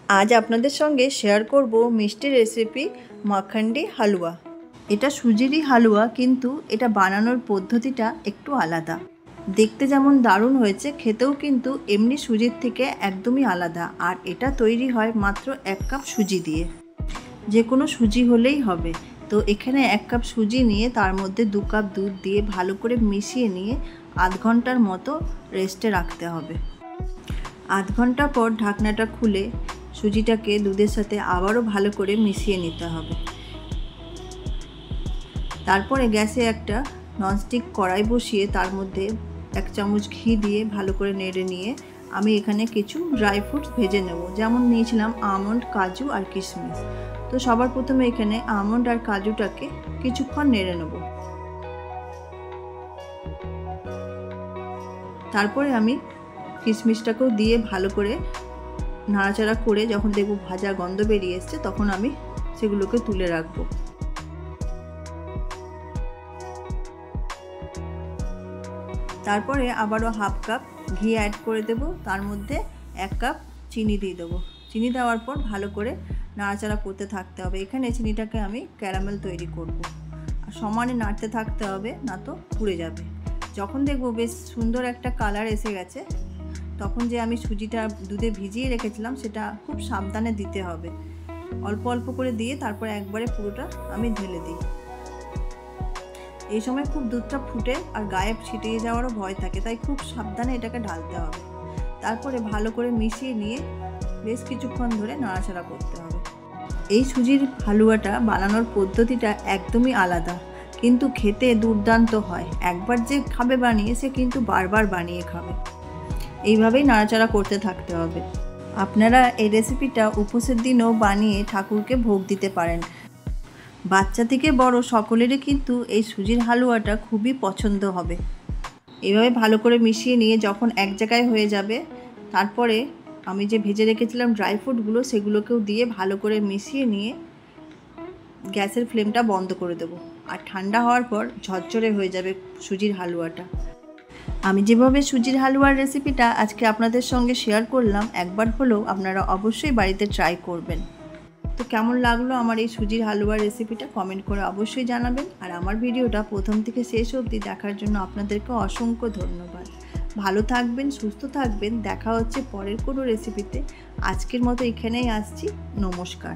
आज आपनादेर संगे शेयर करब मिष्टि रेसिपि माखंडी हालुआ। एटा सुजिरই हालुआ किन्तु एटा बानानोर पद्धतिटा एकटू आलादा। देखते जेमन दारुण हयेछे खेतेও किन्तु एमनि सुजिर थेके एकदमই आलादा। और एटा तैरी हय मात्र 1 कप सुजी दिए। जे कोनो सुजी हलेই হবে। तो एखाने 1 कप सुजी निये तार मध्य 2 कप दूध दिए भालो करे मिशिए निये आध घंटार मतो रेस्टे राखते हबे। आध घंटा पर ढाकनाटा खुले सुजिटाके दूधेर साथे आबारो भालो करे मिशिए निते हबे। तारपरे गैसे एकटा ननस्टिक कड़ाई बसिए तार मध्य 1 चामच घी दिए भालो करे नेड़े निये आमी एखाने किछु ड्राई फ्रुट्स भेजे नेब। जेमन नियेछिलाम आमंड, काजू और किशमिश। तो सबार प्रथमे एखाने आमंड और काजूटाके किछुक्षण नेड़े नेब। तारपरे आमी किशमिशटाकेও दिए भालो करे नाड़ाचाड़ा करे जखन देखबो भाजा गन्ध बेरिये एसेছে तखन आमी सेगुलोके तुले राखबो। तारपरे आबारो हाफ कप घी ऐड करे देब। तार मध्य 1 कप चीनी दिए देब। चीनी देওয়ার पर भालो करे नाड़ाचाड़ा करते थाकते हबे। एखाने चिनिटाके आमी क्यारामेल तैरी करब और समाने नाड़ते थाकते हबे ना तो पुड़े जाबे। जखन देखबो बेश सुंदर एकटा कालार एसे गेছে तखन जे आमी सुजिटा दूधे भिजिए रेखेছিলাম सेटा खूब साबधाने दिते हबे। अल्प अल्प करे दिए तारपर एकबारे पुरोटा आमी ढेले दिई। এই সময় খুব দুধটা ফুটে আর গায়ে ছিটিয়ে যাওয়ারও ভয় থাকে, তাই খুব সাবধানে এটাকে ঢালতে হবে। তারপরে ভালো করে মিশিয়ে নিয়ে বেশ কিছুক্ষণ ধরে নাড়াচাড়া করতে হবে। এই সুজির হালুয়াটা বানানোর পদ্ধতিটা একদমই আলাদা, কিন্তু খেতে দুর্দান্ত হয়। একবার যে খাবে বানিয়ে সে কিন্তু বারবার বানিয়ে খাবে। এইভাবেই নাড়াচাড়া করতে থাকতে হবে। আপনারা এই রেসিপিটা উপোসের দিনও বানিয়ে ঠাকুরকে ভোগ দিতে পারেন। বাচ্চা থেকে বড় সকলেরই কিন্তু এই সুজির হালুয়াটা খুবই পছন্দ হবে। এইভাবে ভালো করে মিশিয়ে নিয়ে যখন এক জায়গায় হয়ে যাবে তারপরে আমি যে ভেজে রেখেছিলাম ড্রাই ফ্রুটগুলো সেগুলোকেও দিয়ে ভালো করে মিশিয়ে নিয়ে গ্যাসের ফ্লেমটা বন্ধ করে দেব। আর ঠান্ডা হওয়ার পর ঝরঝরে হয়ে যাবে সুজির হালুয়াটা। আমি যেভাবে সুজির হালুয়ার রেসিপিটা আজকে আপনাদের সঙ্গে শেয়ার করলাম, একবার হলেও আপনারা অবশ্যই বাড়িতে ট্রাই করবেন। তো কেমন লাগলো আমার এই সুজির হালুয়ার রেসিপিটা কমেন্ট করে অবশ্যই জানাবেন। আর আমার ভিডিওটা প্রথম থেকে শেষ অবধি দেখার জন্য আপনাদেরকে অসংখ্য ধন্যবাদ। ভালো থাকবেন, সুস্থ থাকবেন। দেখা হচ্ছে পরের কোনো রেসিপিতে। আজকের মতো এখানেই আসছি। নমস্কার।